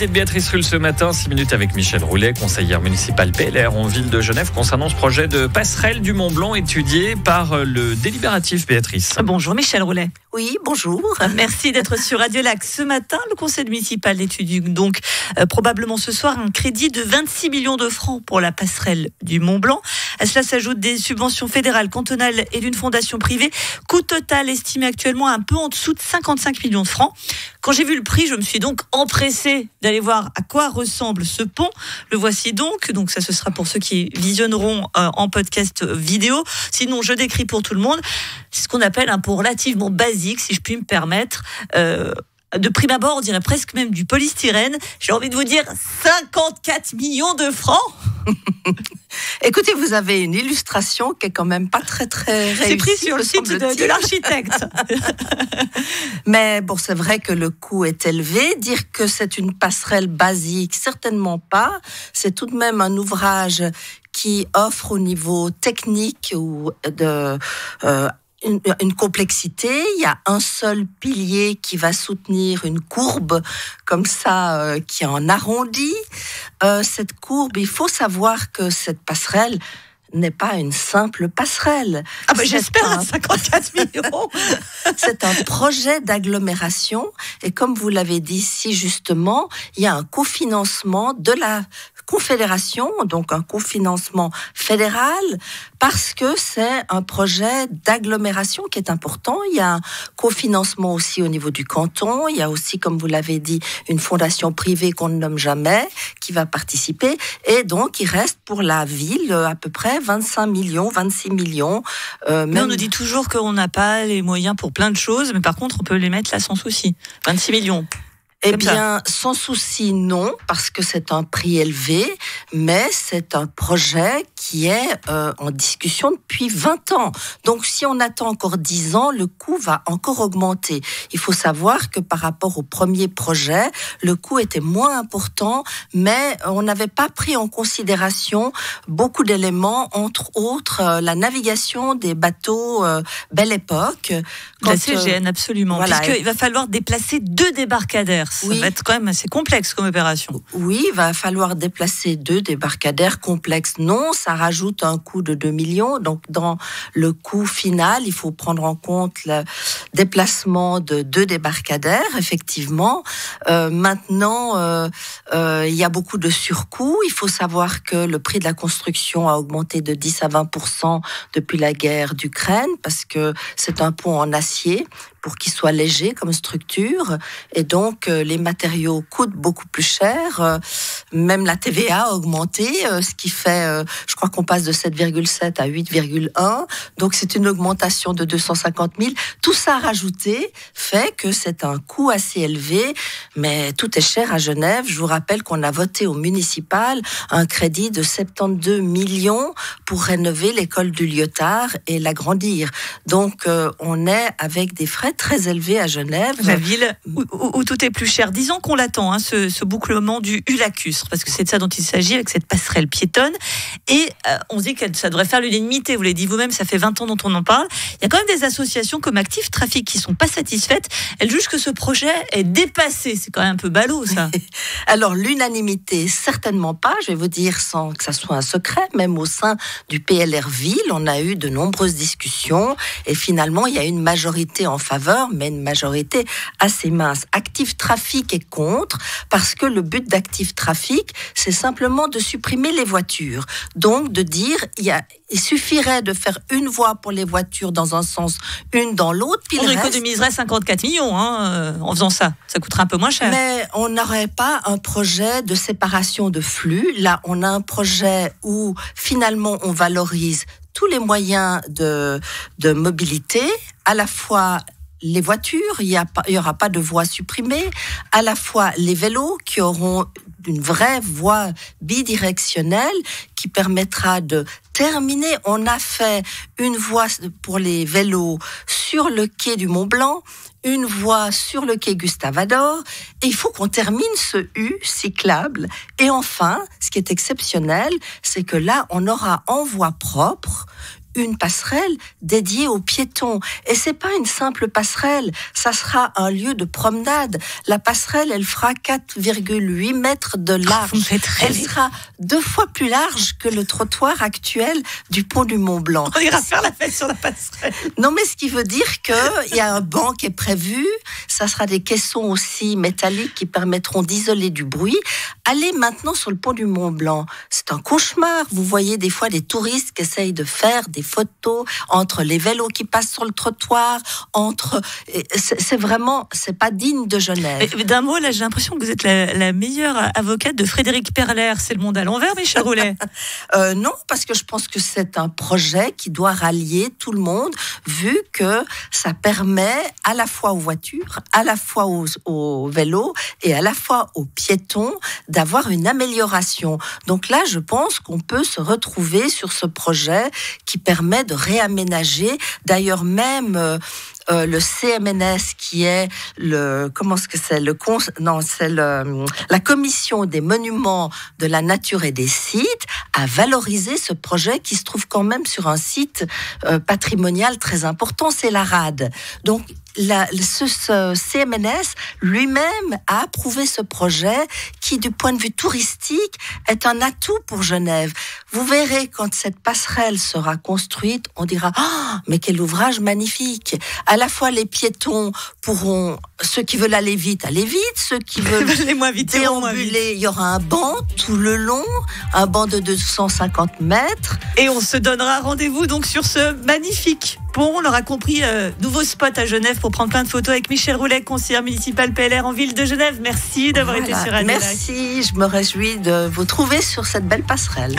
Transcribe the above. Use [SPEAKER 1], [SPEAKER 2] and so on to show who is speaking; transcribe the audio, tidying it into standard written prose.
[SPEAKER 1] l'invité de Béatrice Rulle ce matin, 6 minutes avec Michel Roulet, conseillère municipale PLR en ville de Genève, concernant ce projet de passerelle du Mont Blanc étudié par le délibératif Béatrice.
[SPEAKER 2] Bonjour Michel Roulet.
[SPEAKER 3] Oui, bonjour.
[SPEAKER 2] Merci d'être sur Radio Lac. Ce matin, le conseil municipal étudie donc probablement ce soir un crédit de 26 millions de francs pour la passerelle du Mont Blanc. À cela s'ajoutent des subventions fédérales, cantonales et d'une fondation privée. Coût total estimé actuellement un peu en dessous de 55 millions de francs. Quand j'ai vu le prix, je me suis donc empressée d'aller voir à quoi ressemble ce pont. Le voici donc ça ce sera pour ceux qui visionneront en podcast vidéo. Sinon, je décris pour tout le monde. C'est ce qu'on appelle un pont relativement basique, si je puis me permettre. De prime abord, on dirait presque même du polystyrène. J'ai envie de vous dire 54 millions de francs.
[SPEAKER 3] Écoutez, vous avez une illustration qui est quand même pas très réussie.
[SPEAKER 2] C'est pris sur le site de l'architecte.
[SPEAKER 3] Mais bon, c'est vrai que le coût est élevé. Dire que c'est une passerelle basique, certainement pas. C'est tout de même un ouvrage qui offre au niveau technique ou une complexité. Il y a un seul pilier qui va soutenir une courbe comme ça, qui est en arrondi. Cette courbe, il faut savoir que cette passerelle n'est pas une simple passerelle.
[SPEAKER 2] Ah ben j'espère, 54 millions.
[SPEAKER 3] C'est un projet d'agglomération et comme vous l'avez dit si justement, il y a un cofinancement de la Confédération, donc un cofinancement fédéral, parce que c'est un projet d'agglomération qui est important. Il y a un cofinancement aussi au niveau du canton. Il y a aussi, comme vous l'avez dit, une fondation privée qu'on ne nomme jamais qui va participer. Et donc, il reste pour la ville à peu près 25 millions, 26 millions.
[SPEAKER 2] Mais on nous dit toujours qu'on n'a pas les moyens pour plein de choses, mais par contre, on peut les mettre là sans souci. 26 millions.
[SPEAKER 3] Eh bien, sans souci, non, parce que c'est un prix élevé, mais c'est un projet qui est en discussion depuis 20 ans. Donc, si on attend encore 10 ans, le coût va encore augmenter. Il faut savoir que par rapport au premier projet, le coût était moins important, mais on n'avait pas pris en considération beaucoup d'éléments, entre autres la navigation des bateaux Belle Époque.
[SPEAKER 2] La CGN, absolument.
[SPEAKER 3] Voilà.
[SPEAKER 2] Puisqu'il va falloir déplacer 2 débarcadères. Ça va être quand même assez complexe comme opération.
[SPEAKER 3] Oui, il va falloir déplacer 2 débarcadères complexes. Non, ça rajoute un coût de 2 millions. Donc, dans le coût final, il faut prendre en compte le déplacement de 2 débarcadères, effectivement. Maintenant, il y a beaucoup de surcoûts. Il faut savoir que le prix de la construction a augmenté de 10 à 20% depuis la guerre d'Ukraine, parce que c'est un pont en acier pour qu'il soit léger comme structure. Et donc, les matériaux coûtent beaucoup plus cher. Même la TVA a augmenté, ce qui fait, je crois qu'on passe de 7,7 à 8,1. Donc, c'est une augmentation de 250 000. Tout ça rajouté fait que c'est un coût assez élevé, mais tout est cher à Genève. Je vous rappelle qu'on a voté au municipal un crédit de 72 millions pour rénover l'école du Lyotard et l'agrandir. Donc, on est avec des frais très élevé à Genève.
[SPEAKER 2] La ville où tout est plus cher. Disons qu'on l'attend, ce bouclement du Ulacustre, parce que c'est de ça dont il s'agit avec cette passerelle piétonne. Et on se dit que ça devrait faire l'unanimité. Vous l'avez dit vous-même, ça fait 20 ans dont on en parle. Il y a quand même des associations comme Active Trafic qui ne sont pas satisfaites. Elles jugent que ce projet est dépassé. C'est quand même un peu ballot, ça.
[SPEAKER 3] Alors, l'unanimité, certainement pas. Je vais vous dire sans que ça soit un secret. Même au sein du PLR Ville, on a eu de nombreuses discussions. Et finalement, il y a une majorité en faveur, mais une majorité assez mince. Active Trafic est contre, parce que le but d'Active Trafic, c'est simplement de supprimer les voitures. Donc, de dire, il suffirait de faire une voie pour les voitures dans un sens, une dans l'autre. Puis
[SPEAKER 2] on économiserait 54 millions en faisant ça. Ça coûterait un peu moins cher.
[SPEAKER 3] Mais on n'aurait pas un projet de séparation de flux. Là, on a un projet où, finalement, on valorise tous les moyens de mobilité, à la fois les voitures, il y aura pas de voie supprimée, à la fois les vélos qui auront une vraie voie bidirectionnelle qui permettra de terminer. On a fait une voie pour les vélos sur le quai du Mont Blanc, une voie sur le quai Gustave-Ador, et il faut qu'on termine ce U cyclable. Et enfin, ce qui est exceptionnel, c'est que là, on aura en voie propre une passerelle dédiée aux piétons. Et c'est pas une simple passerelle, ça sera un lieu de promenade. La passerelle, elle fera 4,8 mètres de large. Elle sera 2 fois plus large que le trottoir actuel du pont du Mont-Blanc.
[SPEAKER 2] On ira faire la fête sur la passerelle.
[SPEAKER 3] Non, mais ce qui veut dire qu'il y a un banc qui est prévu, ça sera des caissons aussi métalliques qui permettront d'isoler du bruit. Allez maintenant sur le pont du Mont-Blanc, c'est un cauchemar. Vous voyez des fois des touristes qui essayent de faire des photos entre les vélos qui passent sur le trottoir, c'est pas digne de Genève.
[SPEAKER 2] Mais d'un mot, là, j'ai l'impression que vous êtes la meilleure avocate de Frédéric Perler. C'est le monde à l'envers, Michel Roulet.
[SPEAKER 3] Non, parce que je pense que c'est un projet qui doit rallier tout le monde, vu que ça permet à la fois aux voitures, à la fois aux vélos et à la fois aux piétons d'avoir une amélioration. Donc là, je pense qu'on peut se retrouver sur ce projet qui permet de réaménager. D'ailleurs, même le CMNS, qui est la commission des monuments de la nature et des sites, a valorisé ce projet qui se trouve quand même sur un site patrimonial très important, c'est la Rade. Donc ce CMNS lui-même a approuvé ce projet qui, du point de vue touristique, est un atout pour Genève. Vous verrez, quand cette passerelle sera construite, on dira « Ah, mais quel ouvrage magnifique !» À la fois, les piétons pourront, ceux qui veulent aller vite, ceux qui veulent déambuler, il y aura un banc tout le long, un banc de 250 mètres.
[SPEAKER 2] Et on se donnera rendez-vous donc sur ce magnifique pont. On l'aura compris, nouveau spot à Genève pour prendre plein de photos avec Michel Roulet, conseillère municipale PLR en ville de Genève. Merci d'avoir été sur Radio Lac.
[SPEAKER 3] Merci, je me réjouis de vous trouver sur cette belle passerelle.